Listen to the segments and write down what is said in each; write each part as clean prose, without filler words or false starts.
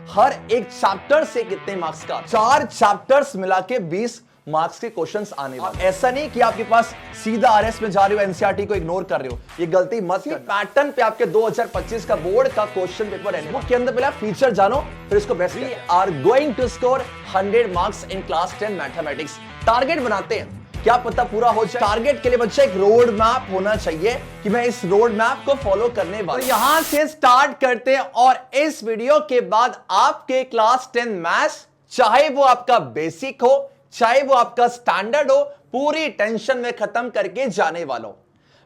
हर एक चैप्टर से कितने मार्क्स का 4 चैप्टर्स मिला के 20 मार्क्स के क्वेश्चंस आने वाले। ऐसा नहीं कि आपके पास सीधा आरएस में जा रहे हो, एनसीईआरटी को इग्नोर कर रहे हो, ये गलती मत करना। पैटर्न पे आपके 2025 का बोर्ड का क्वेश्चन पेपर है, बुक के अंदर पहले फीचर जानो फिर इसको best. We are going to score 100 marks in class 10 mathematics. Target बनाते हैं, क्या पता पूरा हो जाए। टारगेट के लिए बच्चा एक रोड मैप होना चाहिए कि मैं इस रोड मैप को फॉलो करने वाला। तो यहां से स्टार्ट करते हैं और इस वीडियो के बाद आपके क्लास 10 मैथ्स, चाहे वो आपका बेसिक हो चाहे वो आपका स्टैंडर्ड हो, पूरी टेंशन में खत्म करके जाने वाला हूं।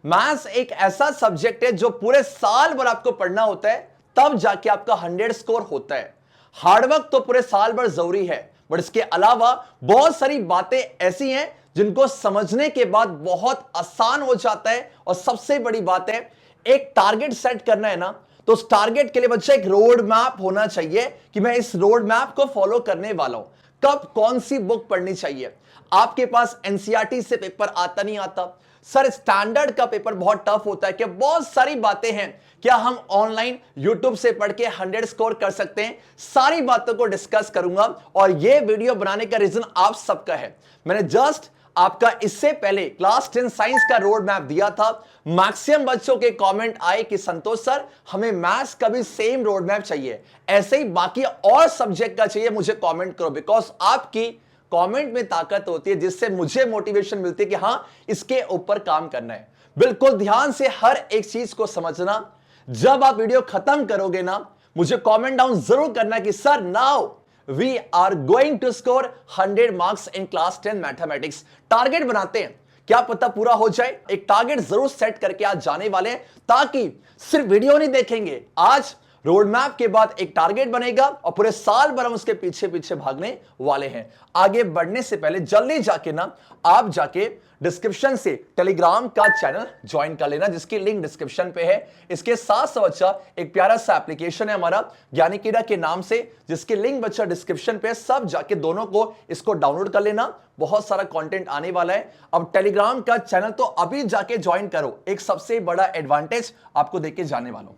मैथ्स एक ऐसा सब्जेक्ट है जो पूरे साल भर आपको पढ़ना होता है, तब जाके आपका 100 स्कोर होता है। हार्डवर्क तो पूरे साल भर जरूरी है, बट इसके अलावा बहुत सारी बातें ऐसी हैं जिनको समझने के बाद बहुत आसान हो जाता है। और सबसे बड़ी बात है, एक टारगेट सेट करना है ना, तो उस टारगेट के लिए बच्चा एक रोड मैप होना चाहिए कि मैं इस रोड मैप को फॉलो करने वाला हूं। कब कौन सी बुक पढ़नी चाहिए। आपके पास एनसीईआरटी से पेपर आता नहीं आता, सर स्टैंडर्ड का पेपर बहुत टफ होता है, क्या बहुत सारी बातें हैं, क्या हम ऑनलाइन यूट्यूब से पढ़ के 100 स्कोर कर सकते हैं, सारी बातों को डिस्कस करूंगा। और यह वीडियो बनाने का रीजन आप सबका है। मैंने जस्ट आपका इससे पहले क्लास 10 साइंस का रोड मैप दिया था। मैक्सिमम बच्चों के कमेंट आए कि संतोष सर हमें मैथ्स का भी सेम रोड मैप चाहिए, ऐसे ही बाकी और सब्जेक्ट का चाहिए, मुझे कमेंट करो। बिकॉज आपकी कमेंट में ताकत होती है जिससे मुझे मोटिवेशन मिलती है कि हां इसके ऊपर काम करना है। बिल्कुल ध्यान से हर एक चीज को समझना। जब आप वीडियो खत्म करोगे ना, मुझे कमेंट डाउन जरूर करना कि sir now we are going to score 100 marks in class 10 mathematics. Target बनाते हैं, क्या पता पूरा हो जाए। एक टारगेट जरूर सेट करके आज जाने वाले हैं, ताकि सिर्फ वीडियो नहीं देखेंगे, आज रोड मैप के बाद एक टारगेट बनेगा और पूरे साल भर हम उसके पीछे पीछे भागने वाले हैं। आगे बढ़ने से पहले जल्दी जाके ना आप जाके डिस्क्रिप्शन से टेलीग्राम का चैनल ज्वाइन कर लेना, जिसकी लिंक डिस्क्रिप्शन पे है। इसके साथ साथ बच्चा एक प्यारा सा एप्लीकेशन है हमारा ज्ञानिकीड़ा के नाम से, जिसकी लिंक बच्चा डिस्क्रिप्शन पे, सब जाके दोनों को इसको डाउनलोड कर लेना। बहुत सारा कंटेंट आने वाला है। अब टेलीग्राम का चैनल तो अभी जाके ज्वाइन करो, एक सबसे बड़ा एडवांटेज आपको देके जाने वाला हूं।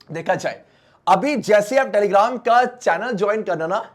देखा जाए, अभी जैसे आप टेलीग्राम का चैनल ज्वाइन करना ना,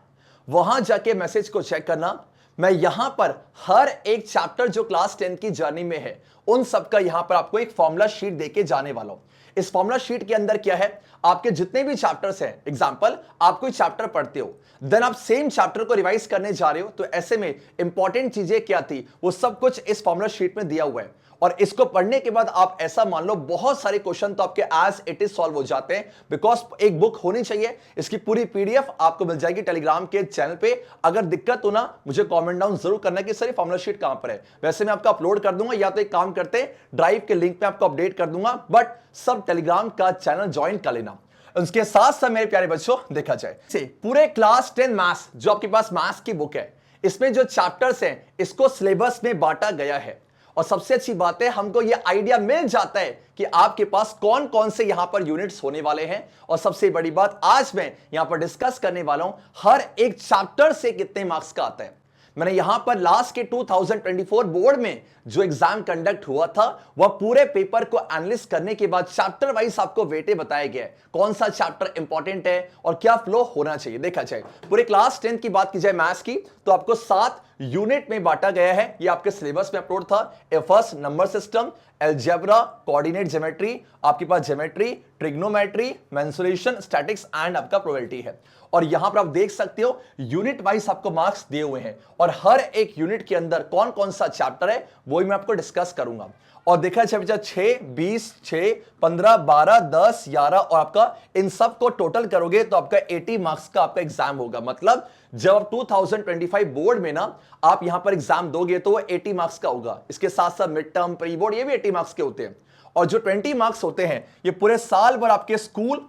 वहां जाके मैसेज को चेक करना। मैं यहां पर हर एक चैप्टर जो क्लास 10 की जर्नी में है, उन सबका यहां पर आपको एक फॉर्मूला शीट देके जाने वाला हूं। इस फॉर्मूला शीट के अंदर क्या है, आपके जितने भी चैप्टर्स हैं, एग्जांपल आप कोई चैप्टर पढ़ते हो, देन आप सेम चैप्टर को रिवाइज करने जा रहे हो, तो ऐसे में इंपॉर्टेंट चीजें क्या थी वो सब कुछ इस फॉर्मूला शीट में दिया हुआ है। और इसको पढ़ने के बाद आप ऐसा मान लो बहुत सारे क्वेश्चन तो आपके एज इट इज सॉल्व हो जाते हैं। बिकॉज एक बुक होनी चाहिए, इसकी पूरी पीडीएफ आपको मिल जाएगी टेलीग्राम के चैनल पे। अगर दिक्कत हो ना, मुझे कमेंट डाउन जरूर करना कि सर ये फॉर्मूला शीट कहां पर है। वैसे मैं आपको अपलोड कर दूंगा, या तो एक काम करते हैं ड्राइव के लिंक पे आपको अपडेट कर दूंगा, बट सब टेलीग्राम का चैनल ज्वाइन कर लेना। उसके साथ साथ मेरे प्यारे बच्चों, देखा जाए पूरे क्लास 10 मैथ्स जो आपके पास मैथ्स की बुक है, इसमें जो चैप्टर्स हैं इसको सिलेबस में बांटा गया है। और सबसे अच्छी बात है, हमको यह आइडिया मिल जाता है कि आपके पास कौन कौन से यहां पर यूनिट्स होने वाले हैं। और सबसे बड़ी बात आज मैं यहां पर डिस्कस करने वाला हूं, हर एक चैप्टर से कितने मार्क्स का आता है। मैंने यहां पर लास्ट के 2024 बोर्ड में जो एग्जाम कंडक्ट हुआ था, वह पूरे पेपर को एनालिसिस करने के बाद चैप्टर वाइज आपको वेटे बताया गया है, कौन सा चैप्टर इंपॉर्टेंट है और क्या फ्लो होना चाहिए। देखा जाए, पूरे क्लास 10 की बात की जाए मैथ्स की, तो आपको 7 यूनिट में बांटा गया है। ये आपके सिलेबस में अपलोड था। First number system, algebra, coordinate geometry, आपके पास geometry, trigonometry, mensuration, statistics and आपका प्रोबेबिलिटी है। और यहां पर आप देख सकते हो यूनिट वाइज आपको मार्क्स दिए हुए हैं, और हर एक यूनिट के अंदर कौन कौन सा चैप्टर है वो मैं आपको डिस्कस करूंगा। और देखा जाए 6, 20, 6, 15, 12, 10, 11 और आपका इन सब को टोटल करोगे तो आपका 80 मार्क्स का आपका एग्जाम होगा। मतलब जब आप 2025 बोर्ड में ना आप यहां पर एग्जाम दोगे तो वो 80 मार्क्स का होगा। इसके साथ साथ मिड टर्म, प्री बोर्ड, ये भी 80 मार्क्स के होते हैं। और जो 20 मार्क्स होते हैं ये पूरे साल भर आपके स्कूल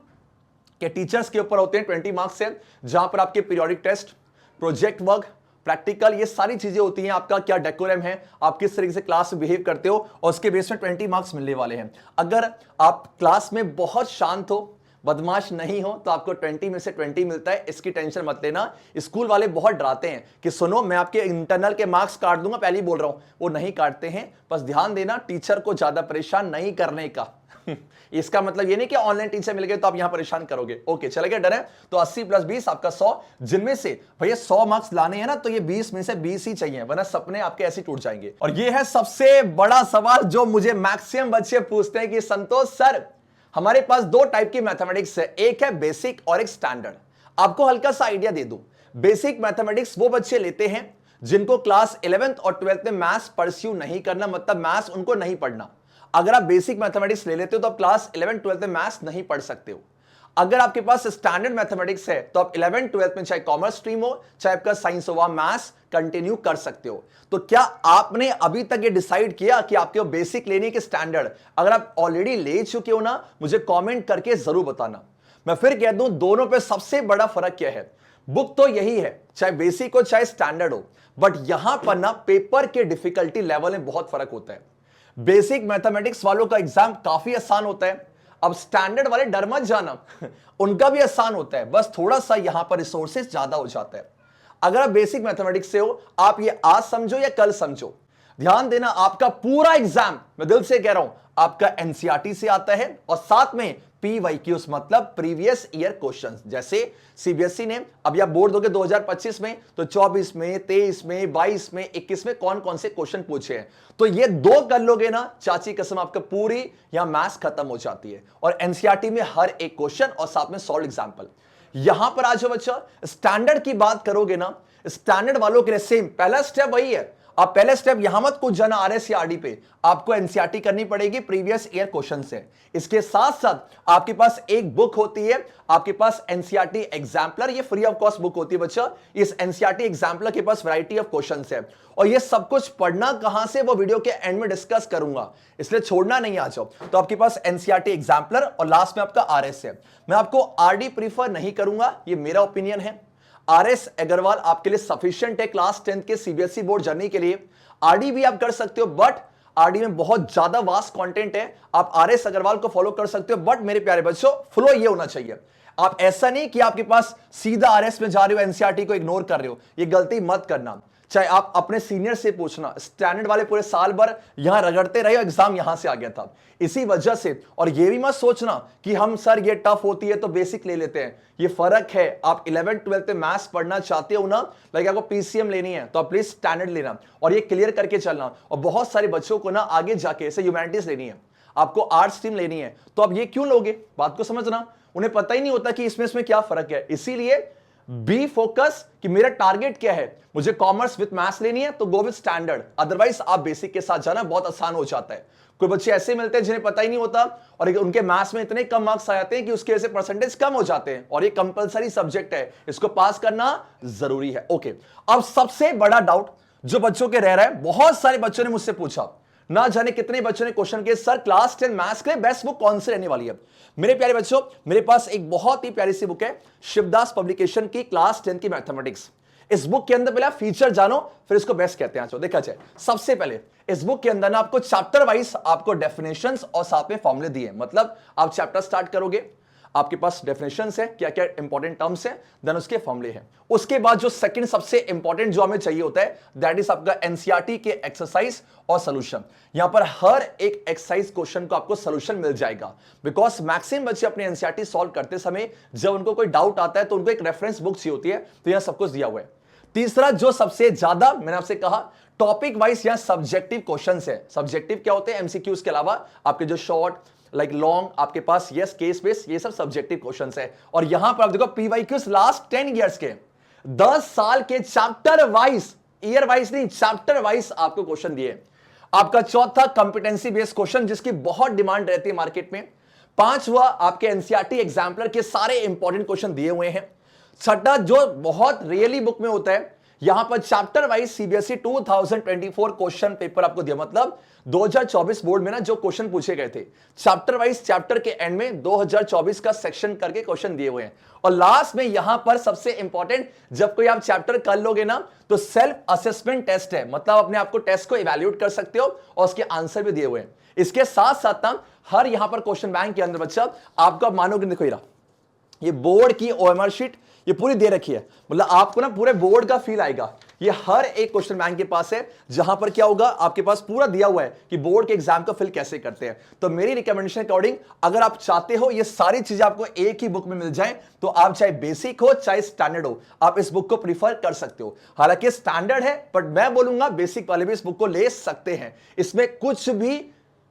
के टीचर्स के ऊपर होते हैं। 20 मार्क्स से जहां पर आपके periodic test, project work, practical, ये सारी चीजें होती हैं। आपका क्या डेकोरम है, आप किस तरीके से क्लास में बिहेव करते हो, और उसके बेस में 20 मार्क्स मिलने वाले हैं। अगर आप क्लास में बहुत शांत हो, बदमाश नहीं हो, तो आपको 20 में से 20 मिलता है। इसकी टेंशन मत लेना। स्कूल वाले बहुत डराते हैं कि सुनो मैं आपके इंटरनल के मार्क्स काट दूंगा, पहले ही बोल रहा हूं, वो नहीं काटते हैं। बस ध्यान देना, टीचर को ज्यादा परेशान नहीं करने का। इसका मतलब ये नहीं कि ऑनलाइन टीचर मिल गए तो आप यहां परेशान करोगे। ओके चलेगा, डन है। तो 80 + 20 आपका 100, जिनमें से भैया 100 मार्क्स लाने हैं ना, तो ये 20 में से 20 ही चाहिए, वरना सपने आपके ऐसे टूट जाएंगे। और ये है सबसे बड़ा सवाल जो मुझे मैक्सिमम बच्चे पूछते हैं कि संतोष सर, हमारे पास 2 टाइप की मैथमेटिक्स है, एक है बेसिक और एक स्टैंडर्ड। आपको हल्का सा आइडिया दे दूं, बेसिक मैथमेटिक्स वो बच्चे लेते हैं जिनको क्लास 11th और 12th में मैथ्स परस्यू नहीं करना, मतलब मैथ्स उनको नहीं पढ़ना। अगर आप बेसिक मैथमेटिक्स ले लेते हो तो आप क्लास 11th 12th में मैथ्स नहीं पढ़ सकते हो। अगर आपके पास स्टैंडर्ड मैथमेटिक्स है तो आप 11th 12th में चाहे कॉमर्स स्ट्रीम हो चाहे आपका साइंस हो, वहां मैथ्स कंटिन्यू कर सकते हो। तो क्या आपने अभी तक ये डिसाइड किया कि आपके बेसिक लेने के स्टैंडर्ड? अगर आप ऑलरेडी ले चुके हो ना, मुझे कॉमेंट करके जरूर बताना। मैं फिर कह दूं, दोनों पे सबसे बड़ा फर्क क्या है? बुक तो यही है, चाहे बेसिक हो चाहे स्टैंडर्ड हो, बट यहां पर ना पेपर के डिफिकल्टी लेवल में बहुत फर्क होता है। बेसिक मैथमेटिक्स वालों का एग्जाम काफी आसान होता है। अब स्टैंडर्ड वाले डर मत जाना उनका भी आसान होता है, बस थोड़ा सा यहां पर रिसोर्सेज ज्यादा हो जाता है। अगर आप बेसिक मैथमेटिक्स से हो, आप ये आज समझो या कल समझो, ध्यान देना, आपका पूरा एग्जाम, मैं दिल से कह रहा हूं, आपका एनसीईआरटी से आता है और साथ में पीवाईक्यूज मतलब प्रीवियस ईयर क्वेश्चंस। जैसे सीबीएसई ने, अब आप बोर्ड दोगे 2025 में, तो 24 में, 23 में, 22 में, 21 में कौन कौन से क्वेश्चन पूछे हैं, तो ये 2 कर लोगे ना, चाची कसम आपका पूरी यहां मैथ्स खत्म हो जाती है। और एनसीईआरटी में हर एक क्वेश्चन और साथ में सॉल्व एग्जांपल। यहां पर आज बच्चा स्टैंडर्ड की बात करोगे ना, स्टैंडर्ड वालों के लिए सेम पहला स्टेप वही है। आप पहले स्टेप यहां मत कुछ जाना आरएस या आरडी पे, आपको एनसीईआरटी करनी पड़ेगी प्रीवियस ईयर क्वेश्चन से। इसके साथ साथ आपके पास एक बुक होती है, आपके पास एनसीईआरटी एग्जाम्पलर, ये फ्री ऑफ कॉस्ट बुक होती है बच्चा। इस एनसीईआरटी एग्जाम्पलर के पास वैरायटी ऑफ क्वेश्चंस है, और ये सब कुछ पढ़ना कहां से, वो वीडियो के एंड में डिस्कस करूंगा, इसलिए छोड़ना नहीं आ जाओ। तो आपके पास एनसीईआरटी एग्जाम्पलर और लास्ट में आपका आरएस है। मैं आपको आरडी प्रीफर नहीं करूंगा, ये मेरा ओपिनियन है। आरएस अग्रवाल आपके लिए सफिशिएंट है क्लास 10th के सीबीएसई बोर्ड जर्नी के लिए। आरडी भी आप कर सकते हो, बट आरडी में बहुत ज्यादा वास्ट कंटेंट है, आप आरएस अग्रवाल को फॉलो कर सकते हो। बट मेरे प्यारे बच्चों, फ्लो ये होना चाहिए, आप ऐसा नहीं कि आपके पास सीधा आरएस में जा रहे हो, एनसीईआरटी को इग्नोर कर रहे हो, ये गलती मत करना। चाहे आप अपने सीनियर से पूछना, स्टैंडर्ड वाले पूरे साल भर यहां रगड़ते रहे, एग्जाम यहां से आ गया था इसी वजह से। और ये भी मत सोचना कि हम सर ये टफ होती है तो बेसिक ले लेते हैं, ये फर्क है। आप 11th 12th में मैथ्स पढ़ना चाहते हो ना, लाइक आपको पीसीएम लेनी है तो आप प्लीज स्टैंडर्ड लेना और ये क्लियर करके चलना। और बहुत सारे बच्चों को ना आगे जाके ऐसे ह्यूमैनिटीज लेनी है, आपको आर्ट्स स्ट्रीम लेनी है, तो आप ये क्यों लोगे, बात को समझना। उन्हें पता ही नहीं होता कि इसमें क्या फर्क है। इसीलिए बी फोकस कि मेरा टारगेट क्या है, मुझे कॉमर्स विद मैथ्स लेनी है तो गो विद स्टैंडर्ड, अदरवाइज आप बेसिक के साथ जाना, बहुत आसान हो जाता है। कोई बच्चे ऐसे मिलते हैं जिन्हें पता ही नहीं होता और उनके मैथ्स में इतने कम मार्क्स आ जाते हैं कि उसके ऐसे परसेंटेज कम हो जाते हैं, और ये कंपलसरी सब्जेक्ट है, इसको पास करना जरूरी है। ओके, अब सबसे बड़ा डाउट जो बच्चों के रह रहा है, बहुत सारे बच्चों ने मुझसे पूछा, ना जाने कितने बच्चों ने क्वेश्चन किए, सर क्लास 10 मैथ्स के लिए बेस्ट बुक कौन सी रहने वाली है। मेरे प्यारे बच्चों, मेरे पास एक बहुत ही प्यारी सी बुक है, शिवदास पब्लिकेशन की क्लास 10 की मैथमेटिक्स। इस बुक के अंदर पहले फीचर जानो, फिर इसको बेस्ट कहते हैं। देखा जाए, सबसे पहले इस बुक के अंदर ना आपको चैप्टर वाइज आपको डेफिनेशंस और साथ में फॉर्मूले दिए, मतलब आप चैप्टर स्टार्ट करोगे, आपके पास डेफिनेशंस है, क्या क्या इंपॉर्टेंट टर्म्स है, देन उसके फॉर्मूले हैं। उसके बाद जो सेकंड सबसे इंपॉर्टेंट जो हमें चाहिए होता है, दैट इज आपका एनसीईआरटी के एक्सरसाइज और सॉल्यूशन। यहां पर हर एक एक्सरसाइज क्वेश्चन को आपको सॉल्यूशन मिल जाएगा, बिकॉज मैक्सिमम बच्चे अपने एनसीईआरटी सॉल्व करते समय जब उनको कोई डाउट आता है तो उनको एक रेफरेंस बुक चाहिए होती है, तो यहां सब कुछ दिया हुआ है। तीसरा जो सबसे ज्यादा मैंने आपसे कहा, टॉपिक वाइज यहां सब्जेक्टिव क्वेश्चंस है। सब्जेक्टिव क्या होते हैं, एमसीक्यूज के अलावा आपके जो शॉर्ट लाइक लॉन्ग आपके पास यस केस बेस, ये सब सब्जेक्टिव क्वेश्चंस है। और यहां पर आप देखो पीवाईक्यूज लास्ट 10 इयर्स के 10 साल के चैप्टर वाइज, ईयर वाइज नहीं, चैप्टर वाइज आपको क्वेश्चन दिए। आपका चौथा कॉम्पिटेंसी बेस्ड क्वेश्चन जिसकी बहुत डिमांड रहती है मार्केट में। पांचवा आपके एनसीईआरटी एग्जाम्पलर के सारे इंपॉर्टेंट क्वेश्चन दिए हुए हैं। छठा जो बहुत रियली बुक में होता है, यहां पर chapter wise CBSE 2024 question paper आपको दिया, मतलब 2024 बोर्ड में ना जो क्वेश्चन पूछे गए थे, चैप्टर वाइज चैप्टर के एंड में 2024 का सेक्शन करके क्वेश्चन दिए हुए हैं। और लास्ट में यहां पर सबसे इंपॉर्टेंट, जब कोई आप चैप्टर कर लोगे ना तो सेल्फ असेसमेंट टेस्ट है, मतलब अपने आपको टेस्ट को इवैल्यूएट कर सकते हो और उसके आंसर भी दिए हुए हैं। इसके साथ साथ ना हर यहां पर क्वेश्चन बैंक के अंदर बच्चा आपको, आप मानोगे देखो ये बोर्ड की ओएमआर शीट ये पूरी दे रखी है, मतलब आपको ना पूरे बोर्ड का फील आएगा। ये हर एक क्वेश्चन बैंक के पास है, जहां पर क्या होगा, आपके पास पूरा दिया हुआ है कि बोर्ड के एग्जाम को फिल कैसे करते हैं। तो मेरी रिकमेंडेशन अकॉर्डिंग अगर आप चाहते हो ये सारी चीजें आपको एक ही बुक में मिल जाए, तो आप चाहे बेसिक हो चाहे स्टैंडर्ड हो, आप इस बुक को प्रीफर कर सकते हो। हालांकि स्टैंडर्ड है, बट मैं बोलूंगा बेसिक वाले भी इस बुक को ले सकते हैं। इसमें कुछ भी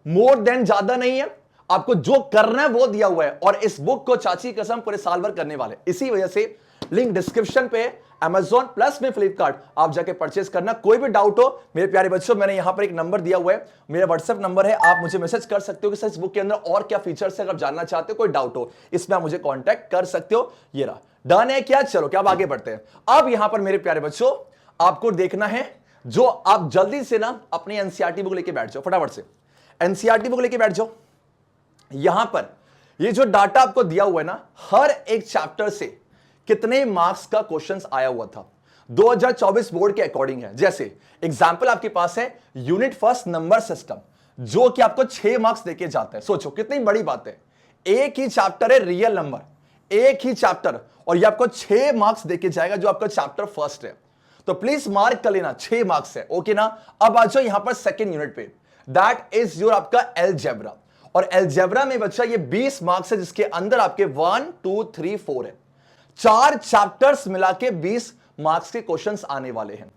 मोर देन ज्यादा नहीं है, आपको जो करना है वो दिया हुआ है, और इस बुक को चाची कसम पूरे साल भर करने वाले। इसी वजह से लिंक डिस्क्रिप्शन पे, Amazon प्लस में फ्लिपकार्ट, आप जाके परचेस करना। कोई भी डाउट हो मेरे प्यारे बच्चों, मैंने यहां पर एक नंबर दिया हुआ है, मेरा व्हाट्सएप नंबर है, आप मुझे मैसेज कर सकते हो कि सर इस बुक के अंदर और क्या फीचर्स है, अगर जानना चाहते हो, कोई डाउट हो, इसमें आप मुझे कॉन्टैक्ट कर सकते हो। ये रहा, डन है क्या? चलो क्या, अब आगे बढ़ते हैं। अब यहां पर मेरे प्यारे बच्चों आपको देखना है, जो आप जल्दी से ना अपनी एनसीईआरटी बुक लेके बैठ जाओ, फटाफट से एनसीईआरटी बुक लेके बैठ जाओ। यहां पर ये जो डाटा आपको दिया हुआ है ना, हर एक चैप्टर से कितने मार्क्स का क्वेश्चंस आया हुआ था 2024 बोर्ड के अकॉर्डिंग है। जैसे एग्जांपल आपके पास है यूनिट फर्स्ट नंबर सिस्टम, जो कि आपको 6 मार्क्स देके जाता है। सोचो कितनी बड़ी बात है, एक ही चैप्टर है रियल नंबर, एक ही चैप्टर, और ये आपको 6 मार्क्स देके जाएगा, जो आपका चैप्टर फर्स्ट है। तो प्लीज मार्क कर लेना, 6 मार्क्स है, ओके ना। अब आ जाओ यहां पर सेकेंड यूनिट पे, दैट इज योर आपका अलजेब्रा, और अलजेब्रा में बच्चा ये 20 मार्क्स है, जिसके अंदर आपके 1 2 3 4 है, 4 चैप्टर्स मिला के 20 मार्क्स के क्वेश्चंस आने वाले हैं।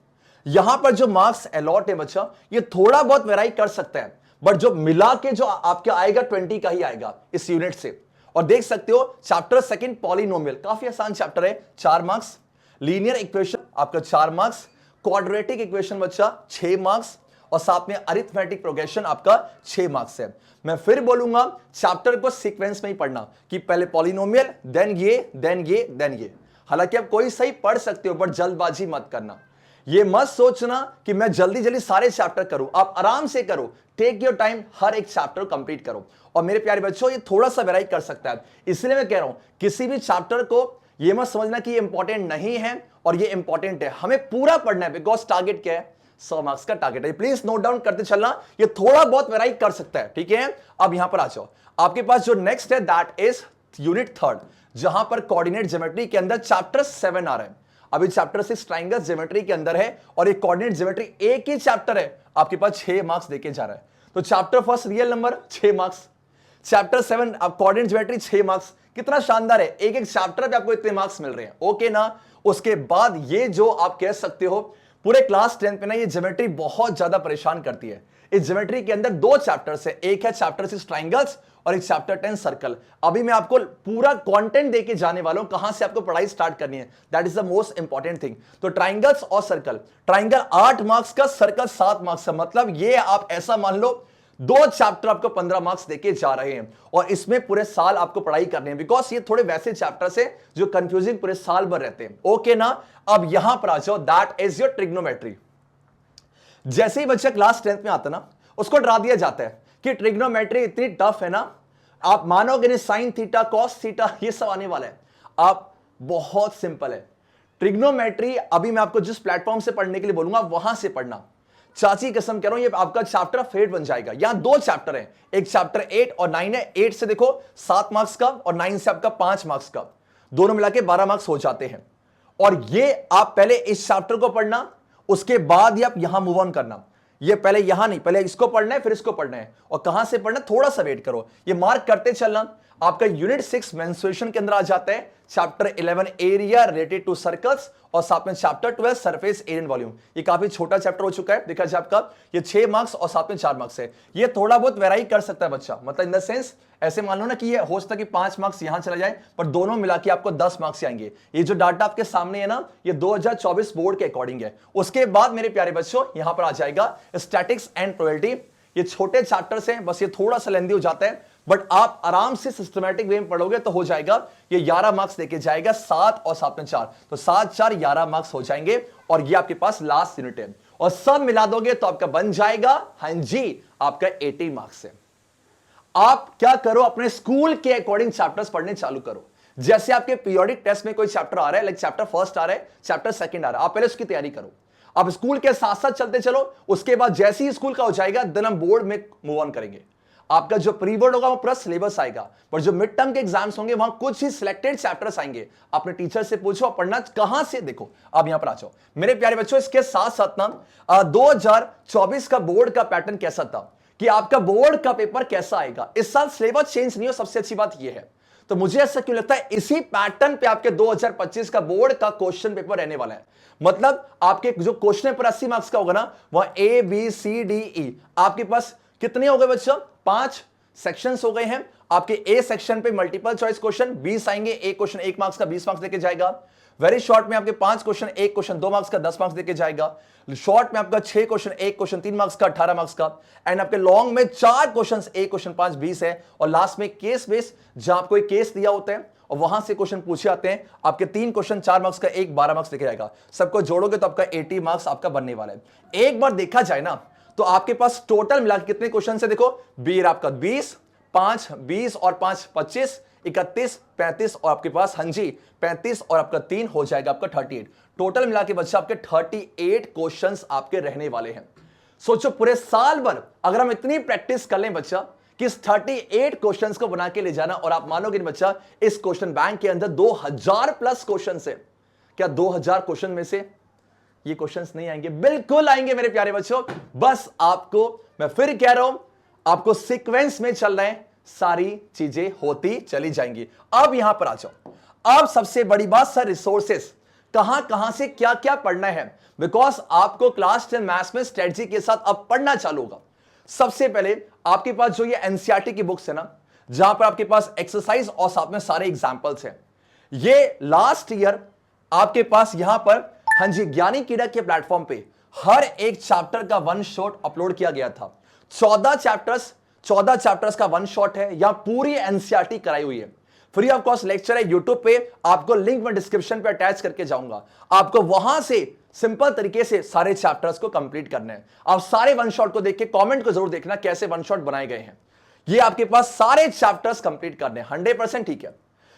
यहां पर जो मार्क्स अलॉट है बच्चा, ये थोड़ा बहुत वेराई कर सकता है, बट जो मिला के जो आपके आएगा 20 का ही आएगा इस यूनिट से। और देख सकते हो चैप्टर सेकंड पॉलिनोमियल, काफी आसान चैप्टर है, 4 मार्क्स। लीनियर इक्वेशन आपका 4 मार्क्स, क्वाड्रेटिक इक्वेशन बच्चा 6 मार्क्स, और साथ में अरिथमेटिक प्रोग्रेशन आपका 6 मार्क्स है। मैं फिर बोलूंगा चैप्टर को सीक्वेंस में ही पढ़ना, कि पहले पॉलिनोमियल, देन ये, देन ये, देन ये। हालांकि आप कोई सही पढ़ सकते हो, बट जल्दबाजी मत करना। ये मत सोचना कि मैं जल्दी जल्दी सारे चैप्टर करूं, आप आराम से करो, टेक योर टाइम, हर एक चैप्टर कंप्लीट करो। और मेरे प्यारे बच्चों ये थोड़ा सा वेराई कर सकता है, इसलिए मैं कह रहा हूं किसी भी चैप्टर को ये मत समझना कि ये इंपॉर्टेंट नहीं है और ये इंपॉर्टेंट है, हमें पूरा पढ़ना है, बिकॉज टारगेट क्या है, 100 मार्क्स का टारगेट है। प्लीज नोट डाउन करते चलना, ये थोड़ा बहुत वेराई कर सकता है, ठीक है। अब यहां पर आ जाओ, आपके पास जो नेक्स्ट है दैट इज यूनिट थर्ड, जहां पर कोऑर्डिनेट ज्योमेट्री के अंदर चैप्टर 7 आ रहा है। अभी चैप्टर 6 ट्राइंगल ज्योमेट्री के अंदर है, और एक कोऑर्डिनेट ज्योमेट्री एक ही चैप्टर है, आपके पास 6 मार्क्स देके जा रहा है। तो chapter first real number 6 marks, chapter 7 अब कोऑर्डिनेट ज्योमेट्री 6 मार्क्स, कितना शानदार है, एक एक चैप्टर पे आपको इतने मार्क्स मिल रहे हैं, ओके ना। उसके बाद ये जो आप कह सकते हो पूरे क्लास 10 पे ना ये ज्योमेट्री बहुत ज्यादा परेशान करती है। इस ज्योमेट्री के अंदर 2 चैप्टर्स है, एक है चैप्टर 6 ट्राइंगल्स और एक चैप्टर 10 सर्कल। अभी मैं आपको पूरा कंटेंट देके जाने वाला हूं, कहां से आपको पढ़ाई स्टार्ट करनी है, that is the most important thing. तो ट्राइंगल्स और सर्कल, ट्राइंगल 8 मार्क्स का, सर्कल 7 मार्क्स का, मतलब ये आप ऐसा मान लो 2 चैप्टर आपको 15 मार्क्स देके जा रहे हैं, और इसमें पूरे साल आपको पढ़ाई करनी है, बिकॉज ये थोड़े वैसे चैप्टर्स है जो कंफ्यूजिंग पूरे साल भर रहते हैं, ओके ना। अब यहां पर आ जाओ, दैट इज योर ट्रिग्नोमेट्री। जैसे ही बच्चा क्लास 10th में आता ना, उसको डरा दिया जाता है कि ट्रिग्नोमेट्री इतनी टफ है ना, आप मानोगे नहीं, साइन थीटा कॉस थीटा ये सब आने वाला है। आप बहुत सिंपल है ट्रिग्नोमेट्री, अभी मैं आपको जिस प्लेटफॉर्म से पढ़ने के लिए बोलूंगा वहां से पढ़ना, चाची कसम कह रहा हूं, ये आपका चैप्टर फेट बन जाएगा। यहां 2 चैप्टर हैं, एक चैप्टर 8 और 9 है। 8 से देखो 7 मार्क्स का, और 9 से आपका 5 मार्क्स का, दोनों मिला के 12 मार्क्स हो जाते हैं। और ये आप पहले इस चैप्टर को पढ़ना, उसके बाद ही आप यहां मूव ऑन करना। ये पहले यहां नहीं, पहले इसको पढ़ना है फिर इसको पढ़ना है। और कहां से पढ़ना, थोड़ा सा वेट करो, ये मार्क करते चलना। आपका यूनिट 6 मेंस्ट्रुएशन के अंदर आ जाता है, chapter 11 area related to circles, और साथ में chapter 12 surface area and volume. ये काफी छोटा चैप्टर हो चुका है, देखा जाए आपका ये 6 मार्क्स और साथ में 4 मार्क्स है। ये थोड़ा बहुत वेराई कर सकता है बच्चा, मतलब इन द सेंस ऐसे मान लो ना कि ये हो सकता है कि 5 मार्क्स यहां चला जाए, पर दोनों मिला के आपको 10 मार्क्स आएंगे। ये जो डाटा आपके सामने है ना, ये 2024 बोर्ड के अकॉर्डिंग है। उसके बाद मेरे प्यारे बच्चों यहां पर आ जाएगा स्टैटिक्स एंड प्रोबेबिलिटी। ये छोटे चैप्टर्स हैं, बस ये थोड़ा सा लेंदी हो जाता है, बट आप आराम से सिस्टमैटिक वे में पढ़ोगे तो हो जाएगा। ये 11 मार्क्स देके जाएगा, 7 और 7 में 4, तो 7 4 11 मार्क्स हो जाएंगे। और ये आपके पास लास्ट यूनिट है, और सब मिला दोगे तो आपका बन जाएगा, हां जी, आपका 80 मार्क्स है। आप क्या करो, अपने स्कूल के अकॉर्डिंग चैप्टर्स पढ़ने चालू करो। जैसे आपके पीरियोडिक टेस्ट में कोई चैप्टर आ रहा है, लाइक चैप्टर फर्स्ट आ रहा है, चैप्टर सेकंड आ रहा है, आप पहले उसकी तैयारी करो। आप स्कूल के साथ साथ चलते चलो, उसके बाद जैसे ही स्कूल का हो जाएगा देन हम बोर्ड में मूव ऑन करेंगे। आपका जो प्री बोर्ड होगा वो पूरा सिलेबस आएगा, पर जो मिड टर्म के एग्जाम्स होंगे वहां कुछ ही सिलेक्टेड चैप्टर्स आएंगे। अपने टीचर से पूछो पढ़ना कहां से। देखो अब यहां पर आ जाओ मेरे प्यारे बच्चों, इसके साथ साथ ना 2024 का बोर्ड का पैटर्न कैसा था कि आपका बोर्ड का पेपर कैसा आएगा। इस साल सिलेबस चेंज नहीं हो, सबसे अच्छी बात यह है। तो मुझे ऐसा क्यों लगता है इसी पैटर्न पे आपके 2025 का बोर्ड का क्वेश्चन पेपर रहने वाला है। मतलब आपके जो क्वेश्चन पेपर 80 मार्क्स का होगा ना, वह A B C D E आपके पास कितने हो गए बच्चों, 5 सेक्शंस हो गए हैं। आपके ए सेक्शन पे मल्टीपल चॉइस क्वेश्चन 20 आएंगे, एक क्वेश्चन 1 मार्क्स का 20 मार्क्स देके जाएगा। वेरी शॉर्ट में आपके 5 क्वेश्चन, एक क्वेश्चन 2 मार्क्स का 10 मार्क्स देके जाएगा। शॉर्ट में आपका 6 क्वेश्चन, एक क्वेश्चन 3 मार्क्स का 18 मार्क्स का। एंड आपके लॉन्ग में 4 क्वेश्चन, एक क्वेश्चन 5 20 है। और लास्ट में केस बेस, जहां आपको एक केस दिया होता है और वहां से क्वेश्चन पूछे आते हैं। आपके 3 क्वेश्चन 4 मार्क्स का, एक 12 मार्क्स देके जाएगा। सबको जोड़ोगे तो आपका 80 मार्क्स आपका बनने वाला है। एक बार देखा जाए ना तो आपके पास टोटल मिला के कितने क्वेश्चन है, देखो बीर आपका 20, 5 20 और 5 25, 31 35 और आपके पास हंजी 35 और आपका 3 हो जाएगा आपका 38। टोटल मिला के बच्चा आपके 38 क्वेश्चंस आपके रहने वाले हैं। सोचो पूरे साल भर अगर हम इतनी प्रैक्टिस कर लें बच्चा कि इस 38 क्वेश्चंस को बना के ले जाना, और आप मानोगे नहीं बच्चा इस क्वेश्चन बैंक के अंदर 2000 प्लस क्वेश्चन है। क्या 2000 क्वेश्चन में से ये क्वेश्चंस नहीं आएंगे? बिल्कुल आएंगे मेरे प्यारे बच्चों। बस आपको मैं फिर कह रहा हूं, आपको सीक्वेंस में चल रहे हैं, सारी चीजें होती चली जाएंगी। अब यहां पर आ जाओ। अब सबसे बड़ी बात सर, रिसोर्सेस कहां से क्या क्या पढ़ना है, बिकॉज आपको क्लास 10 मैथ्स में स्ट्रेटजी के साथ अब पढ़ना चालू होगा। सबसे पहले आपके पास जो ये एनसीईआरटी की बुक्स है ना, जहां पर आपके पास एक्सरसाइज और साथ में सारे एग्जाम्पल्स हैं, ये लास्ट ईयर आपके पास यहां पर हाँ जी ज्ञानी कीड़ा के प्लेटफॉर्म पे हर एक चैप्टर का वन शॉट अपलोड किया गया था। 14 चैप्टर्स का वन शॉट है। यहां पूरी एनसीईआरटी कराई हुई है। फ्री ऑफ कॉस्ट लेक्चर है यूट्यूब पे, आपको लिंक मैं डिस्क्रिप्शन पे अटैच करके जाऊंगा। आपको वहां से सिंपल तरीके से सारे चैप्टर्स को कंप्लीट करना है। आप सारे वन शॉट को देख के कमेंट को जरूर देखना कैसे वन शॉट बनाए गए हैं। ये आपके पास सारे चैप्टर्स कंप्लीट करने हैं 100%, ठीक है।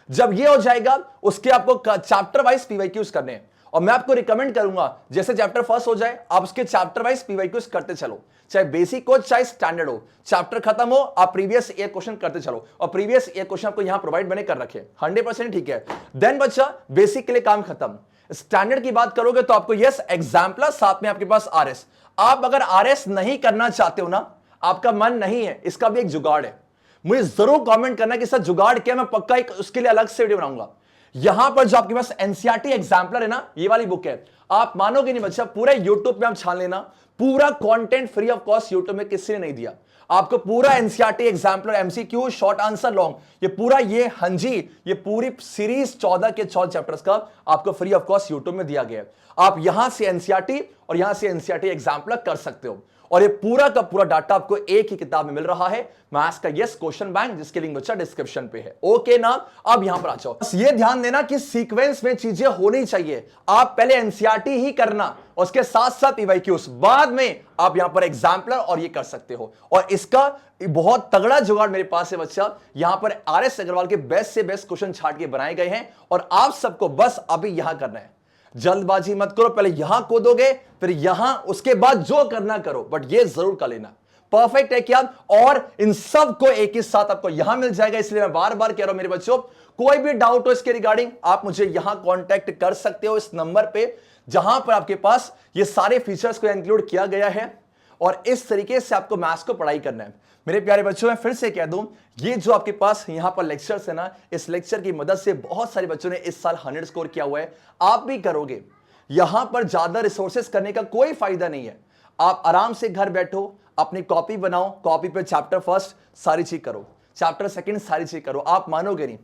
जब ये हो जाएगा उसके आपको चैप्टर वाइज पीवाईक्यूज करने हैं, और मैं आपको रिकमेंड करूंगा जैसे चैप्टर फर्स्ट हो जाए आप उसके चैप्टर वाइज पीवाईक्यूज करते चलो, चाहे बेसिक हो चाहे स्टैंडर्ड हो। चैप्टर खत्म हो आप प्रीवियस ईयर क्वेश्चन करते चलो, और प्रीवियस ईयर क्वेश्चन आपको यहां प्रोवाइड बने कर रखे 100%, ठीक है। देन बच्चा बेसिक के लिए काम खत्म। स्टैंडर्ड की बात करोगे तो आपको यस एग्जाम्पलर, साथ में आपके पास आरएस। आप अगर आरएस नहीं करना चाहते हो ना, आपका मन नहीं है, इसका भी एक जुगाड़ है। मुझे जरूर कमेंट करना कि सर जुगाड़ क्या, मैं पक्का एक उसके लिए अलग से वीडियो बनाऊंगा। यहां पर जो आपके पास एनसीईआरटी एग्जाम्पलर है ना, ये वाली बुक है, आप मानोगे नहीं बच्चा, पूरे यूट्यूब पे आप छान लेना, पूरा content free of cost YouTube में किसी ने नहीं दिया आपको। पूरा NCERT exemplar, MCQ, short answer, long, ये पूरा ये हंजी ये पूरी सीरीज 14 के 14 चैप्टर्स का आपको फ्री ऑफ कॉस्ट यूट्यूब में दिया गया है। आप यहां से एनसीईआरटी और यहां से एनसीईआरटी एग्जाम्पलर कर सकते हो, और ये पूरा का पूरा डाटा आपको एक ही किताब में मिल रहा है, मैथ्स का यस क्वेश्चन बैंक, जिसके लिंक बच्चा डिस्क्रिप्शन पे है। ओके ना, अब यहां पर आ जाओ। बस ये ध्यान देना कि सीक्वेंस में चीजें होनी चाहिए। आप पहले एनसीईआरटी ही करना, उसके साथ साथ पीवाईक्यूज, बाद में आप यहां पर एग्जाम्पलर और ये कर सकते हो। और इसका बहुत तगड़ा जुगाड़ मेरे पास है बच्चा, यहां पर आरएस अग्रवाल के बेस्ट से बेस्ट क्वेश्चन छाट के बनाए गए हैं, और आप सबको बस अभी यहां करना है। जल्दबाजी मत करो, पहले यहां कूदोगे फिर यहां, उसके बाद जो करना करो, बट ये जरूर कर लेना। परफेक्ट है क्या? और इन सब को एक ही साथ आपको यहां मिल जाएगा। इसलिए मैं बार बार कह रहा हूं मेरे बच्चों, कोई भी डाउट हो इसके रिगार्डिंग आप मुझे यहां कांटेक्ट कर सकते हो इस नंबर पे, जहां पर आपके पास ये सारे फीचर्स को इंक्लूड किया गया है, और इस तरीके से आपको मैथ्स को पढ़ाई करना है। मेरे प्यारे बच्चों, मैं फिर से कह दूं, ये जो आपके पास यहां पर लेक्चर्स है ना, इस लेक्चर की मदद से बहुत सारे बच्चों ने इस साल 100 स्कोर किया हुआ है। आप भी करोगे। यहां पर ज्यादा रिसोर्सेस करने का कोई फायदा नहीं है। आप आराम से घर बैठो, अपनी कॉपी बनाओ, कॉपी पे चैप्टर फर्स्ट सारी चीज करो, चैप्टर सेकंड सारी चीज करो। आप मानोगे नहीं,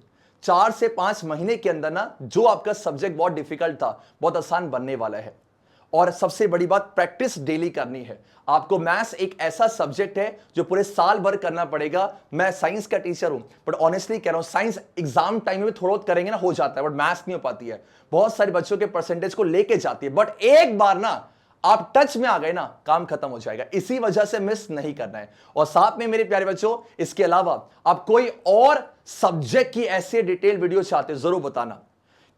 4 से 5 महीने के अंदर ना जो आपका सब्जेक्ट बहुत डिफिकल्ट था, बहुत आसान बनने वाला है। और सबसे बड़ी बात, प्रैक्टिस डेली करनी है। आपको मैथ्स एक ऐसा सब्जेक्ट है जो पूरे साल भर करना पड़ेगा। मैं साइंस का टीचर हूं, बट ऑनेस्टली कह रहा हूं, साइंस एग्जाम टाइम में थोड़ा बहुत करेंगे ना, हो जाता है, बट मैथ्स नहीं हो पाती है। बहुत सारे बच्चों के परसेंटेज को लेके जाती है, बट एक बार ना आप टच में आ गए ना, काम खत्म हो जाएगा। इसी वजह से मिस नहीं करना है। और साथ में मेरे प्यारे बच्चों, इसके अलावा आप कोई और सब्जेक्ट की ऐसे डिटेल वीडियो चाहते हो, जरूर बताना।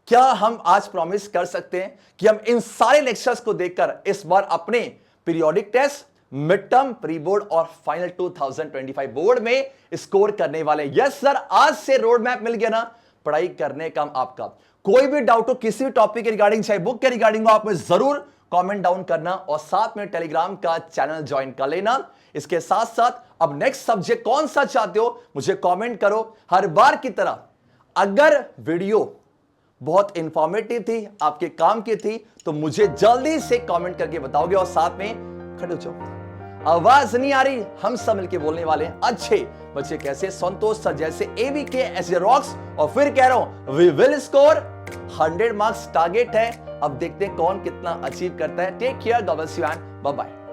क्या हम आज प्रॉमिस कर सकते हैं कि हम इन सारे लेक्चर्स को देखकर इस बार अपने periodic test, mid term, pre board और फाइनल 2025 बोर्ड में स्कोर करने वाले। यस सर, आज से रोड मैप मिल गया ना पढ़ाई करने का आपका। कोई भी डाउट हो किसी भी टॉपिक के रिगार्डिंग, चाहे बुक के रिगार्डिंग हो, आप में जरूर कमेंट डाउन करना और साथ में टेलीग्राम का चैनल ज्वाइन कर लेना। इसके साथ साथ अब नेक्स्ट सब्जेक्ट कौन सा चाहते हो मुझे कमेंट करो। हर बार की तरह अगर वीडियो बहुत इंफॉर्मेटिव थी, आपके काम की थी, तो मुझे जल्दी से कमेंट करके बताओगे। और साथ में खड़े हो जाओ, आवाज नहीं आ रही, हम सब मिलके बोलने वाले हैं अच्छे बच्चे कैसे, संतोष सर जैसे, ABK ऐसे रॉक्स। और फिर कह रहा हूं we will score 100 marks target है। अब देखते हैं कौन कितना अचीव करता है। Take care, God bless you and bye bye.